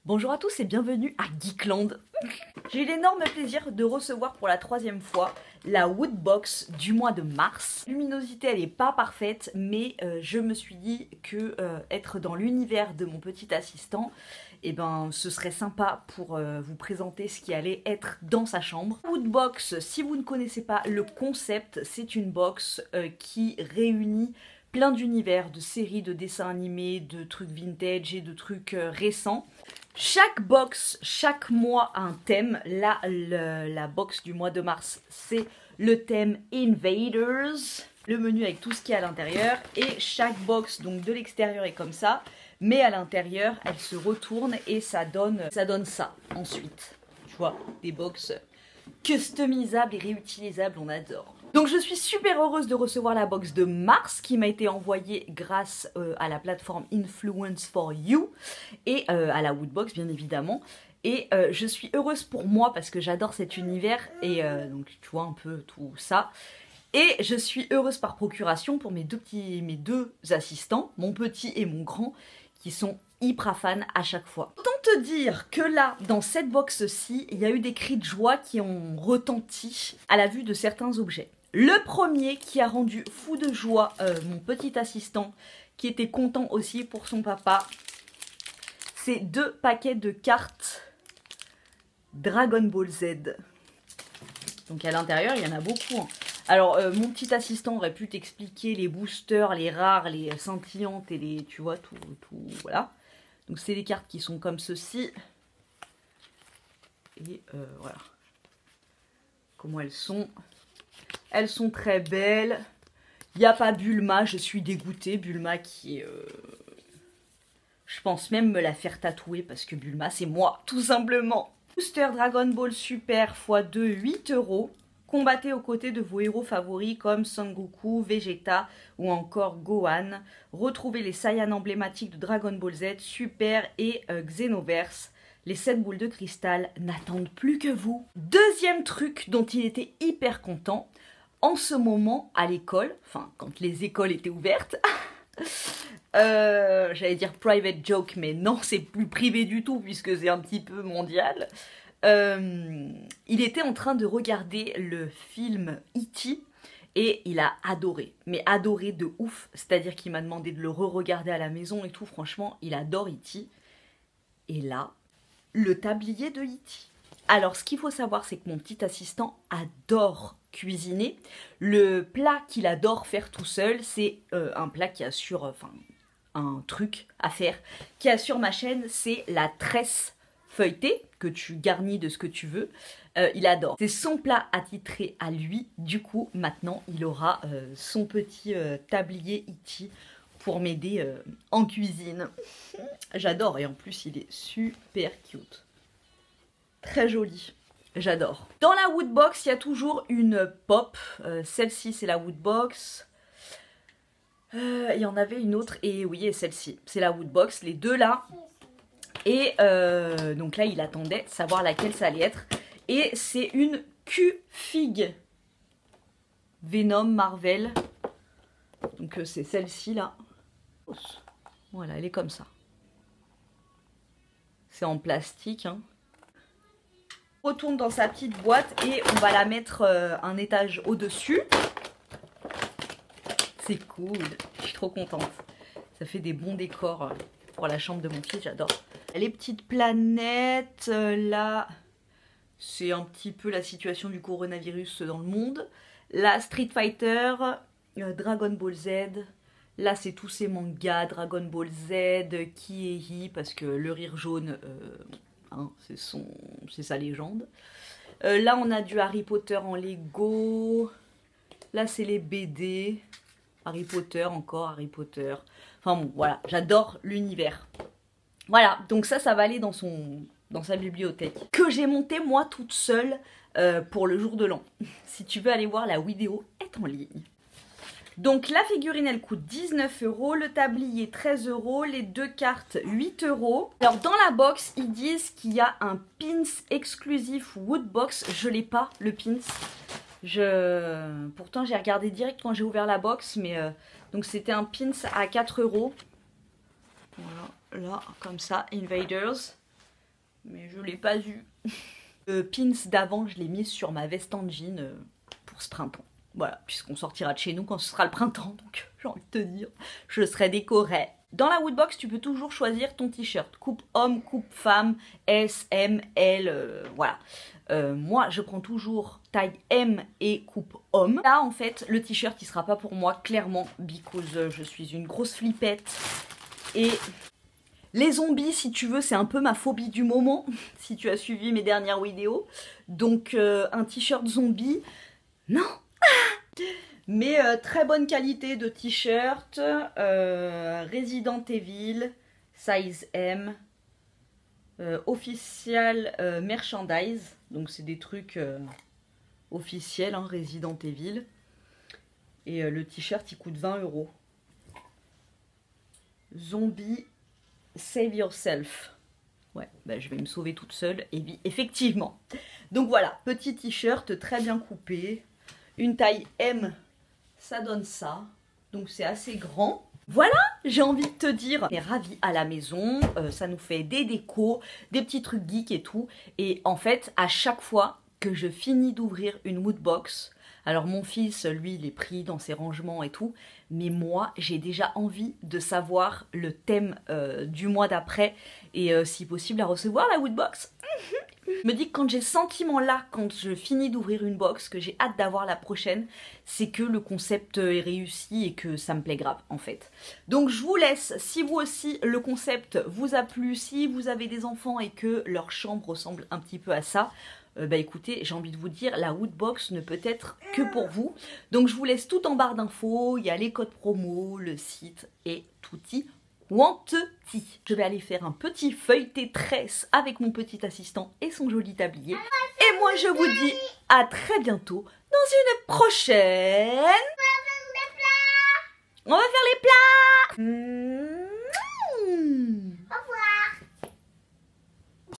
Bonjour à tous et bienvenue à Geekland. J'ai eu l'énorme plaisir de recevoir pour la 3e fois la Woodbox du mois de mars. La luminosité elle est pas parfaite mais je me suis dit que être dans l'univers de mon petit assistant, eh ben, ce serait sympa pour vous présenter ce qui allait être dans sa chambre. Woodbox, si vous ne connaissez pas le concept, c'est une box qui réunit plein d'univers, de séries, de dessins animés, de trucs vintage et de trucs récents. Chaque box, chaque mois a un thème. Là, la box du mois de mars, c'est le thème Invaders. Le menu avec tout ce qu'il y a à l'intérieur. Et chaque box, donc de l'extérieur est comme ça. Mais à l'intérieur, elle se retourne et ça donne ça ensuite. Tu vois, des box customisables et réutilisables, on adore. Donc je suis super heureuse de recevoir la box de mars qui m'a été envoyée grâce à la plateforme Influence for You et à la Woodbox bien évidemment. Et je suis heureuse pour moi parce que j'adore cet univers et donc tu vois un peu tout ça. Et je suis heureuse par procuration pour mes deux assistants, mon petit et mon grand, qui sont hyper fans à chaque fois. Autant te dire que là, dans cette box-ci, il y a eu des cris de joie qui ont retenti à la vue de certains objets. Le premier qui a rendu fou de joie mon petit assistant, qui était content aussi pour son papa, c'est 2 paquets de cartes Dragon Ball Z. Donc à l'intérieur, il y en a beaucoup. Hein. Alors, mon petit assistant aurait pu t'expliquer les boosters, les rares, les scintillantes et les... Tu vois, tout voilà. Donc c'est des cartes qui sont comme ceci. Et voilà. Comment elles sont. Elles sont très belles. Il n'y a pas Bulma, je suis dégoûtée. Bulma qui est... Je pense même me la faire tatouer parce que Bulma c'est moi, tout simplement. Booster Dragon Ball Super x2, 8 €. Combattez aux côtés de vos héros favoris comme Son Goku, Vegeta ou encore Gohan. Retrouvez les Saiyans emblématiques de Dragon Ball Z, Super et Xenoverse. Les 7 boules de cristal n'attendent plus que vous. Deuxième truc dont il était hyper content, en ce moment à l'école, enfin quand les écoles étaient ouvertes, j'allais dire private joke mais non c'est plus privé du tout puisque c'est un petit peu mondial. Il était en train de regarder le film E.T. et il a adoré, mais adoré de ouf, c'est-à-dire qu'il m'a demandé de le re-regarder à la maison et tout, franchement, il adore E.T. Et là, le tablier de E.T. Alors, ce qu'il faut savoir, c'est que mon petit assistant adore cuisiner. Le plat qu'il adore faire tout seul, c'est un plat qui assure, enfin, un truc à faire, qui assure ma chaîne, c'est la tresse feuilleté, que tu garnis de ce que tu veux, il adore. C'est son plat attitré à lui, du coup maintenant il aura son petit tablier E.T. pour m'aider en cuisine. J'adore et en plus il est super cute. Très joli, j'adore. Dans la Woodbox il y a toujours une pop, celle-ci c'est la Woodbox. Il y en avait une autre et oui celle-ci, c'est la Woodbox, les deux là. Et donc là, il attendait de savoir laquelle ça allait être. Et c'est une Q-Fig Venom Marvel. Donc c'est celle-ci là. Voilà, elle est comme ça. C'est en plastique. Hein. On retourne dans sa petite boîte et on va la mettre un étage au-dessus. C'est cool. Je suis trop contente. Ça fait des bons décors pour la chambre de mon fils, j'adore. Les petites planètes, là, c'est un petit peu la situation du coronavirus dans le monde. Là, Street Fighter, Dragon Ball Z. Là, c'est tous ces mangas, Dragon Ball Z, Kiei, parce que le rire jaune, hein, c'est sa légende. Là, on a du Harry Potter en Lego. Là, c'est les BD. Harry Potter, encore Harry Potter. Enfin bon, voilà, j'adore l'univers. Voilà, donc ça va aller dans sa bibliothèque. Que j'ai monté moi toute seule pour le jour de l'an. Si tu veux aller voir, la vidéo est en ligne. Donc la figurine elle coûte 19 €, le tablier 13 €, les 2 cartes 8 €. Alors dans la box, ils disent qu'il y a un pins exclusif Woodbox. Je l'ai pas, le pins. Pourtant j'ai regardé direct quand j'ai ouvert la box, mais donc c'était un pins à 4 €. Voilà, là, comme ça, Invaders. mais je l'ai pas eu. Pins d'avant, je l'ai mise sur ma veste en jean pour ce printemps. Voilà, puisqu'on sortira de chez nous quand ce sera le printemps, donc j'ai envie de te dire, je serai décorée. Dans la Woodbox, tu peux toujours choisir ton t-shirt. Coupe homme, coupe femme, S, M, L, voilà. Moi, je prends toujours taille M et coupe homme. Là, en fait, le t-shirt, il sera pas pour moi, clairement, because je suis une grosse flippette. Et les zombies, si tu veux, c'est un peu ma phobie du moment, si tu as suivi mes dernières vidéos. Donc, un t-shirt zombie, non. Mais très bonne qualité de t-shirt, Resident Evil, size M, official merchandise, donc c'est des trucs officiels, hein, Resident Evil. Et le t-shirt il coûte 20 €. Zombie, save yourself. Ouais, bah, je vais me sauver toute seule, effectivement. Donc voilà, petit t-shirt très bien coupé. Une taille M, ça donne ça. Donc c'est assez grand. Voilà, j'ai envie de te dire, on est ravis à la maison. Ça nous fait des décos, des petits trucs geeks et tout. Et en fait, à chaque fois que je finis d'ouvrir une Woodbox, alors mon fils, lui, il est pris dans ses rangements et tout. Mais moi, j'ai déjà envie de savoir le thème du mois d'après. Et si possible, à recevoir la Woodbox. Je me dis que quand j'ai ce sentiment là, quand je finis d'ouvrir une box, que j'ai hâte d'avoir la prochaine, c'est que le concept est réussi et que ça me plaît grave en fait. Donc je vous laisse, si vous aussi le concept vous a plu, si vous avez des enfants et que leur chambre ressemble un petit peu à ça, bah écoutez, j'ai envie de vous dire, la Woodbox ne peut être que pour vous. Donc je vous laisse tout en barre d'infos, il y a les codes promo, le site et tutti quanti. Je vais aller faire un petit feuilleté tresse avec mon petit assistant et son joli tablier. Et moi je vous dis à très bientôt dans une prochaine... On va faire les plats.